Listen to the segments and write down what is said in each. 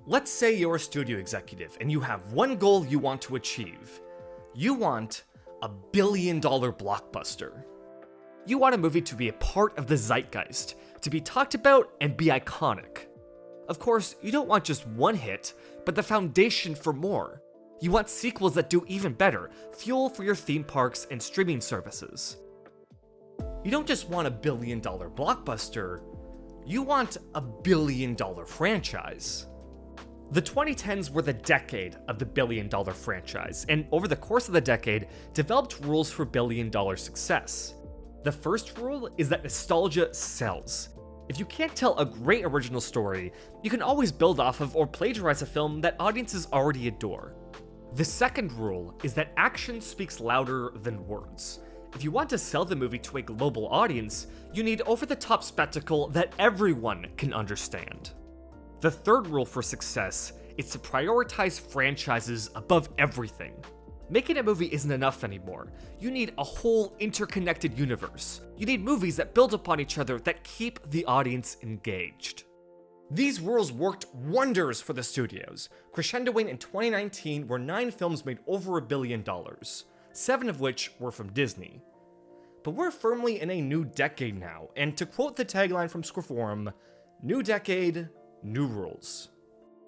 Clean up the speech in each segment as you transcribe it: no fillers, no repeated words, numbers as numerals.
Let's say you're a studio executive and you have one goal you want to achieve. You want a $1 billion blockbuster. You want a movie to be a part of the zeitgeist, to be talked about and be iconic. Of course, you don't want just one hit, but the foundation for more. You want sequels that do even better, fuel for your theme parks and streaming services. You don't just want a $1 billion blockbuster, you want a $1 billion franchise. The 2010s were the decade of the $1 billion franchise, and over the course of the decade, developed rules for $1 billion success. The first rule is that nostalgia sells. If you can't tell a great original story, you can always build off of or plagiarize a film that audiences already adore. The second rule is that action speaks louder than words. If you want to sell the movie to a global audience, you need over-the-top spectacle that everyone can understand. The third rule for success is to prioritize franchises above everything. Making a movie isn't enough anymore. You need a whole interconnected universe. You need movies that build upon each other that keep the audience engaged. These rules worked wonders for the studios, crescendoing in 2019 where 9 films made over $1 billion, 7 of which were from Disney. But we're firmly in a new decade now, and to quote the tagline from Scriptforum, new decade, new rules.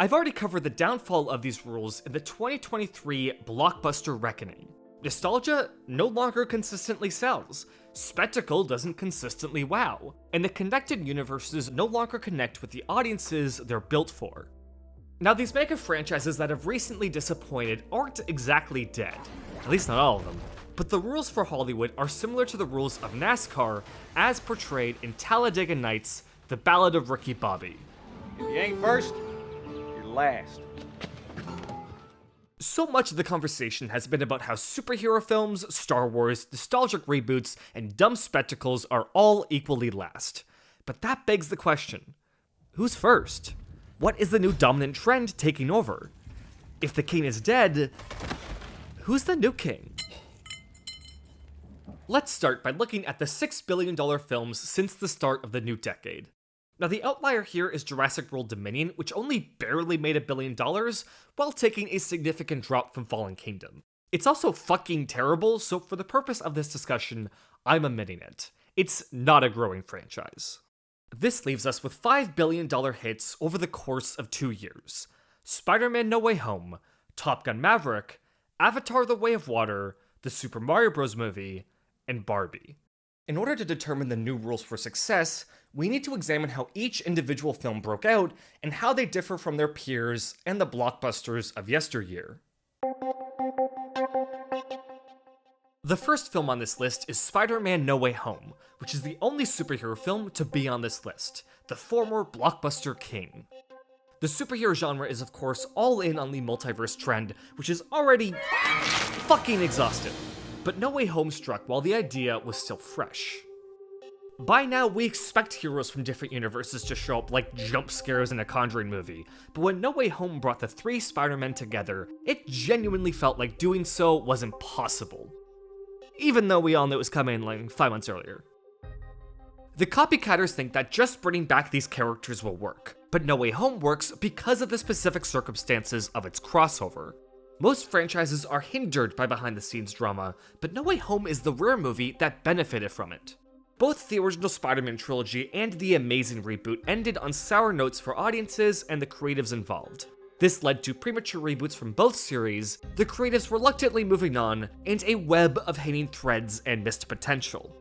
I've already covered the downfall of these rules in the 2023 Blockbuster Reckoning. Nostalgia no longer consistently sells, spectacle doesn't consistently wow, and the connected universes no longer connect with the audiences they're built for. Now, these mega franchises that have recently disappointed aren't exactly dead, at least not all of them, but the rules for Hollywood are similar to the rules of NASCAR as portrayed in Talladega Nights, The Ballad of Ricky Bobby. If you ain't first, you're last. So much of the conversation has been about how superhero films, Star Wars, nostalgic reboots, and dumb spectacles are all equally last. But that begs the question, who's first? What is the new dominant trend taking over? If the king is dead, who's the new king? Let's start by looking at the $6 billion films since the start of the new decade. Now, the outlier here is Jurassic World Dominion, which only barely made $1 billion, while taking a significant drop from Fallen Kingdom. It's also fucking terrible, so for the purpose of this discussion, I'm omitting it. It's not a growing franchise. This leaves us with $5 billion hits over the course of 2 years. Spider-Man No Way Home, Top Gun Maverick, Avatar The Way of Water, the Super Mario Bros. Movie, and Barbie. In order to determine the new rules for success, we need to examine how each individual film broke out and how they differ from their peers and the blockbusters of yesteryear. The first film on this list is Spider-Man No Way Home, which is the only superhero film to be on this list, the former blockbuster king. The superhero genre is of course all in on the multiverse trend, which is already fucking exhausted. But No Way Home struck while the idea was still fresh. By now, we expect heroes from different universes to show up like jump scares in a Conjuring movie, but when No Way Home brought the 3 Spider-Men together, it genuinely felt like doing so was impossible. Even though we all knew it was coming like 5 months earlier. The copycatters think that just bringing back these characters will work, but No Way Home works because of the specific circumstances of its crossover. Most franchises are hindered by behind-the-scenes drama, but No Way Home is the rare movie that benefited from it. Both the original Spider-Man trilogy and the Amazing reboot ended on sour notes for audiences and the creatives involved. This led to premature reboots from both series, the creatives reluctantly moving on, and a web of hanging threads and missed potential.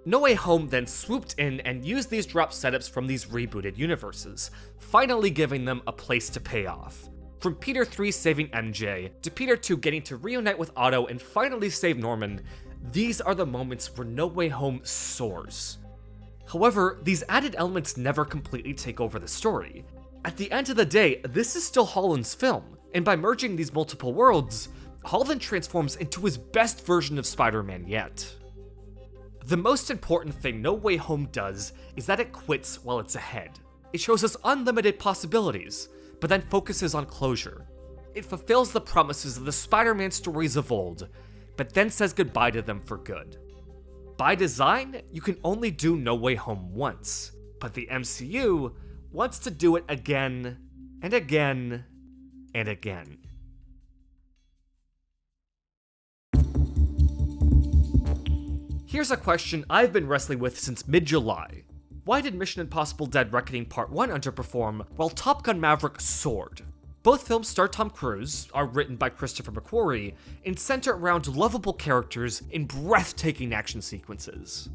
No Way Home then swooped in and used these drop setups from these rebooted universes, finally giving them a place to pay off. From Peter 3 saving MJ, to Peter 2 getting to reunite with Otto and finally save Norman, these are the moments where No Way Home soars. However, these added elements never completely take over the story. At the end of the day, this is still Holland's film, and by merging these multiple worlds, Holland transforms into his best version of Spider-Man yet. The most important thing No Way Home does is that it quits while it's ahead. It shows us unlimited possibilities, but then focuses on closure. It fulfills the promises of the Spider-Man stories of old, but then says goodbye to them for good. By design, you can only do No Way Home once, but the MCU wants to do it again and again, and again. Here's a question I've been wrestling with since mid-July. Why did Mission Impossible Dead Reckoning Part 1 underperform while Top Gun Maverick soared? Both films star Tom Cruise, are written by Christopher McQuarrie, and center around lovable characters in breathtaking action sequences.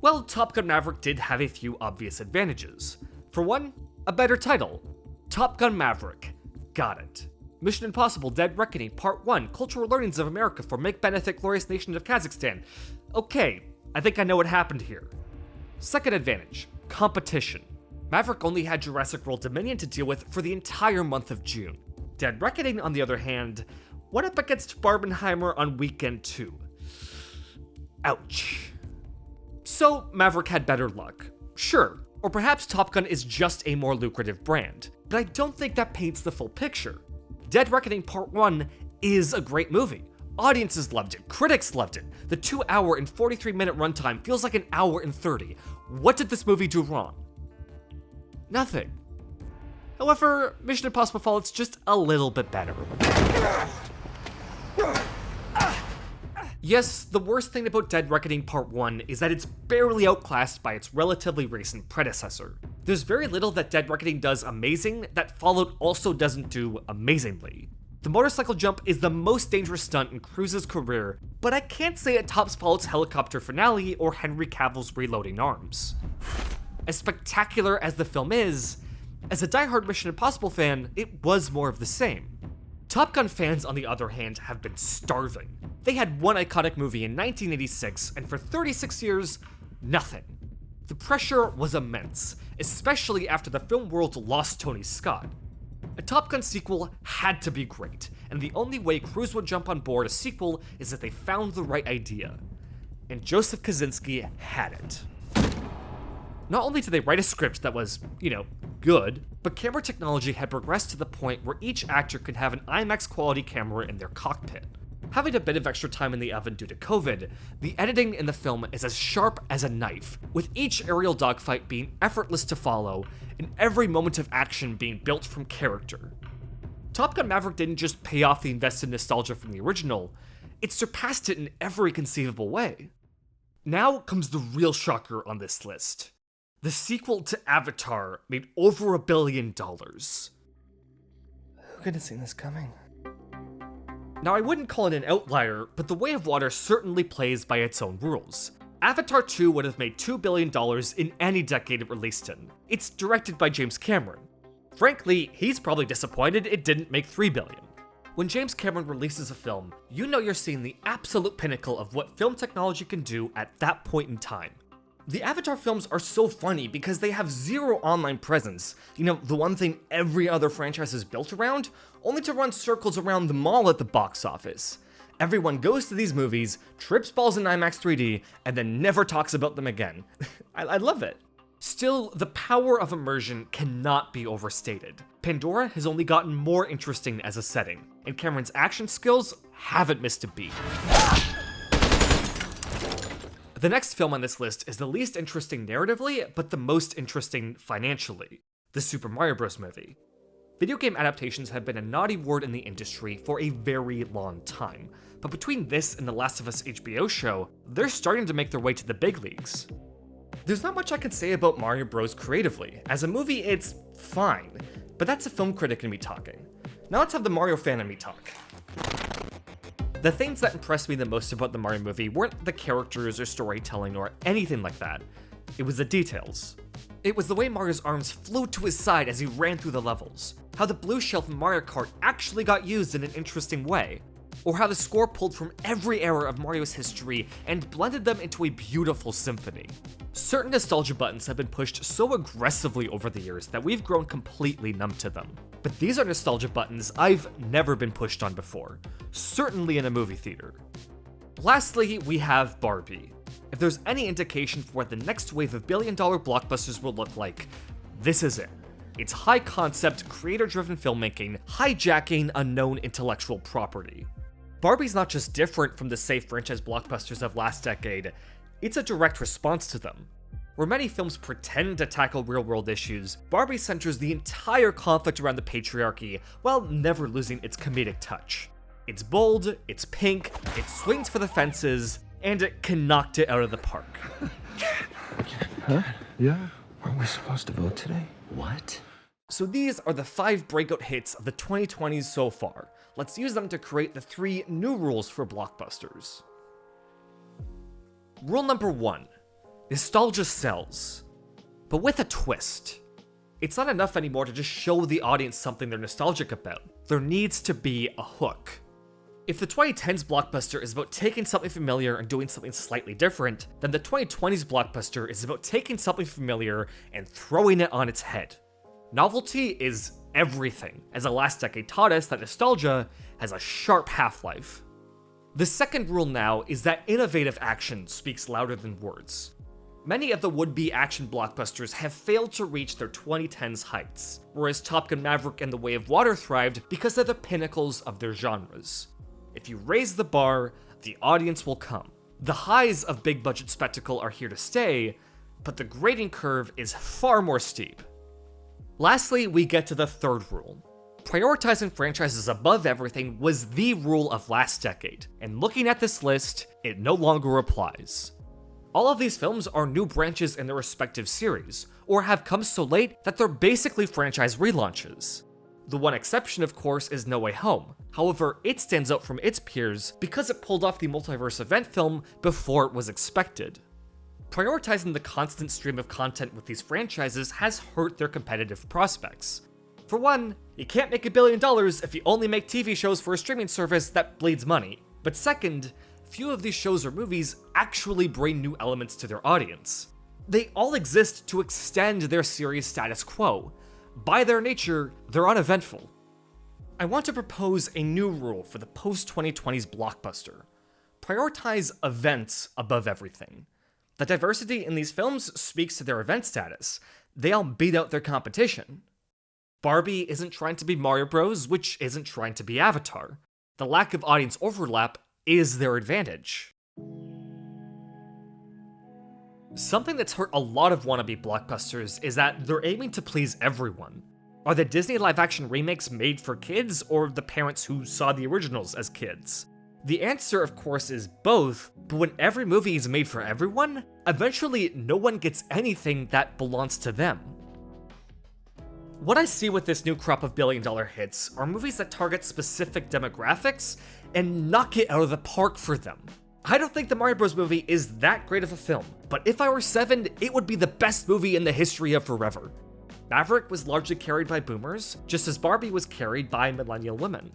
Well, Top Gun Maverick did have a few obvious advantages. For one, a better title. Top Gun Maverick. Got it. Mission Impossible Dead Reckoning Part 1 Cultural Learnings of America for Make Benefit Glorious Nation of Kazakhstan. Okay, I think I know what happened here. Second advantage, competition. Maverick only had Jurassic World Dominion to deal with for the entire month of June. Dead Reckoning, on the other hand, went up against Barbenheimer on weekend 2. Ouch. So, Maverick had better luck. Sure, or perhaps Top Gun is just a more lucrative brand, but I don't think that paints the full picture. Dead Reckoning Part 1 is a great movie. Audiences loved it, critics loved it. The 2-hour and 43-minute runtime feels like an hour and 30. What did this movie do wrong? Nothing. However, Mission Impossible Fallout's just a little bit better. Yes, the worst thing about Dead Reckoning Part 1 is that it's barely outclassed by its relatively recent predecessor. There's very little that Dead Reckoning does amazing that Fallout also doesn't do amazingly. The motorcycle jump is the most dangerous stunt in Cruise's career, but I can't say it tops Fallout's helicopter finale or Henry Cavill's reloading arms. As spectacular as the film is, as a diehard Mission Impossible fan, it was more of the same. Top Gun fans, on the other hand, have been starving. They had one iconic movie in 1986, and for 36 years, nothing. The pressure was immense, especially after the film world lost Tony Scott. A Top Gun sequel had to be great, and the only way Cruise would jump on board a sequel is if they found the right idea. And Joseph Kosinski had it. Not only did they write a script that was, good, but camera technology had progressed to the point where each actor could have an IMAX quality camera in their cockpit. Having a bit of extra time in the oven due to COVID, the editing in the film is as sharp as a knife, with each aerial dogfight being effortless to follow, and every moment of action being built from character. Top Gun Maverick didn't just pay off the invested nostalgia from the original, it surpassed it in every conceivable way. Now comes the real shocker on this list. The sequel to Avatar made over $1 billion. Who could have seen this coming? Now, I wouldn't call it an outlier, but The Way of Water certainly plays by its own rules. Avatar 2 would have made $2 billion in any decade it released in. It's directed by James Cameron. Frankly, he's probably disappointed it didn't make $3 billion. When James Cameron releases a film, you know you're seeing the absolute pinnacle of what film technology can do at that point in time. The Avatar films are so funny because they have zero online presence, the one thing every other franchise is built around, only to run circles around the mall at the box office. Everyone goes to these movies, trips balls in IMAX 3D, and then never talks about them again. I love it. Still, the power of immersion cannot be overstated. Pandora has only gotten more interesting as a setting, and Cameron's action skills haven't missed a beat. The next film on this list is the least interesting narratively, but the most interesting financially. The Super Mario Bros. Movie. Video game adaptations have been a naughty word in the industry for a very long time, but between this and the Last of Us HBO show, they're starting to make their way to the big leagues. There's not much I can say about Mario Bros. Creatively. As a movie, it's fine, but that's a film critic in me talking. Now let's have the Mario fan in me talk. The things that impressed me the most about the Mario movie weren't the characters or storytelling or anything like that. It was the details. It was the way Mario's arms flew to his side as he ran through the levels, how the blue shell from Mario Kart actually got used in an interesting way, or how the score pulled from every era of Mario's history and blended them into a beautiful symphony. Certain nostalgia buttons have been pushed so aggressively over the years that we've grown completely numb to them. But these are nostalgia buttons I've never been pushed on before, certainly in a movie theater. Lastly, we have Barbie. If there's any indication for what the next wave of billion-dollar blockbusters will look like, this is it. It's high-concept, creator-driven filmmaking, hijacking unknown intellectual property. Barbie's not just different from the safe franchise blockbusters of last decade, it's a direct response to them. Where many films pretend to tackle real-world issues, Barbie centers the entire conflict around the patriarchy while never losing its comedic touch. It's bold, it's pink, it swings for the fences, and it can knock it out of the park. Huh? Yeah? Aren't we supposed to vote today? What? So these are the 5 breakout hits of the 2020s so far. Let's use them to create the 3 new rules for blockbusters. Rule number 1. Nostalgia sells. But with a twist. It's not enough anymore to just show the audience something they're nostalgic about. There needs to be a hook. If the 2010s blockbuster is about taking something familiar and doing something slightly different, then the 2020s blockbuster is about taking something familiar and throwing it on its head. Novelty is everything, as the last decade taught us that nostalgia has a sharp half-life. The second rule now is that innovative action speaks louder than words. Many of the would-be action blockbusters have failed to reach their 2010s heights, whereas Top Gun Maverick and The Way of Water thrived because they're the pinnacles of their genres. If you raise the bar, the audience will come. The highs of big-budget spectacle are here to stay, but the grading curve is far more steep. Lastly, we get to the third rule. Prioritizing franchises above everything was the rule of last decade, and looking at this list, it no longer applies. All of these films are new branches in their respective series, or have come so late that they're basically franchise relaunches. The one exception, of course, is No Way Home. However, it stands out from its peers because it pulled off the multiverse event film before it was expected. Prioritizing the constant stream of content with these franchises has hurt their competitive prospects. For one, you can't make $1 billion if you only make TV shows for a streaming service that bleeds money. But second, few of these shows or movies actually bring new elements to their audience. They all exist to extend their series status quo. By their nature, they're uneventful. I want to propose a new rule for the post-2020s blockbuster. Prioritize events above everything. The diversity in these films speaks to their event status. They all beat out their competition. Barbie isn't trying to be Mario Bros, which isn't trying to be Avatar. The lack of audience overlap is their advantage. Something that's hurt a lot of wannabe blockbusters is that they're aiming to please everyone. Are the Disney live-action remakes made for kids, or the parents who saw the originals as kids? The answer, of course, is both, but when every movie is made for everyone, eventually no one gets anything that belongs to them. What I see with this new crop of billion-dollar hits are movies that target specific demographics and knock it out of the park for them. I don't think the Mario Bros. Movie is that great of a film, but if I were 7, it would be the best movie in the history of forever. Maverick was largely carried by boomers, just as Barbie was carried by millennial women.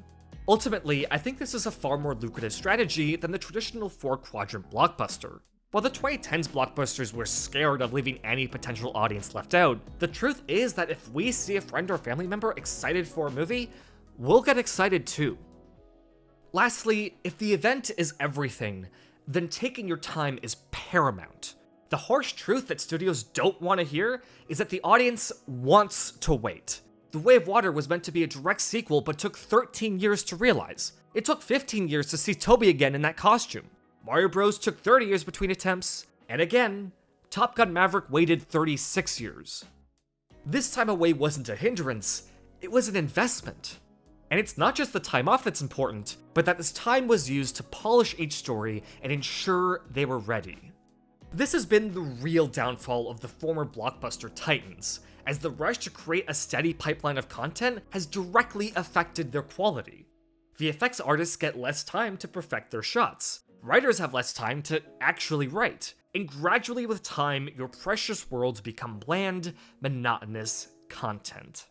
Ultimately, I think this is a far more lucrative strategy than the traditional 4-quadrant blockbuster. While the 2010s blockbusters were scared of leaving any potential audience left out, the truth is that if we see a friend or family member excited for a movie, we'll get excited too. Lastly, if the event is everything, then taking your time is paramount. The harsh truth that studios don't want to hear is that the audience wants to wait. The Way of Water was meant to be a direct sequel but took 13 years to realize. It took 15 years to see Toby again in that costume. Mario Bros. Took 30 years between attempts, and again, Top Gun Maverick waited 36 years. This time away wasn't a hindrance, it was an investment. And it's not just the time off that's important, but that this time was used to polish each story and ensure they were ready. This has been the real downfall of the former blockbuster titans, as the rush to create a steady pipeline of content has directly affected their quality. VFX artists get less time to perfect their shots. Writers have less time to actually write. And gradually with time, your precious worlds become bland, monotonous content.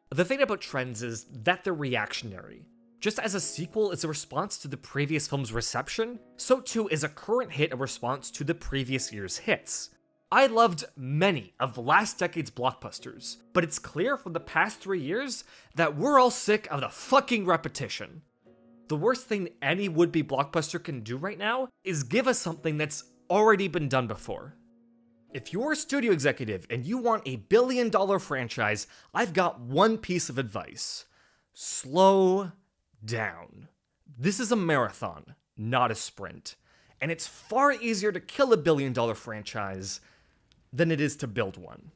The thing about trends is that they're reactionary. Just as a sequel is a response to the previous film's reception, so too is a current hit a response to the previous year's hits. I loved many of last decade's blockbusters, but it's clear from the past 3 years that we're all sick of the fucking repetition. The worst thing any would-be blockbuster can do right now is give us something that's already been done before. If you're a studio executive and you want a billion-dollar franchise, I've got one piece of advice. Slow down. This is a marathon, not a sprint. And it's far easier to kill a billion-dollar franchise than it is to build one.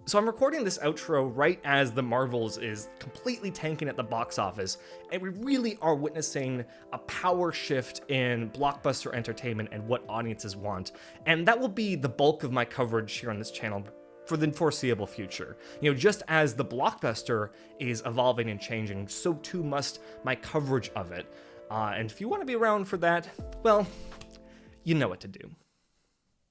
So I'm recording this outro right as the Marvels is completely tanking at the box office, and we really are witnessing a power shift in blockbuster entertainment and what audiences want. And that will be the bulk of my coverage here on this channel for the foreseeable future. You know, just as the blockbuster is evolving and changing, so too must my coverage of it. And if you want to be around for that, well, you know what to do.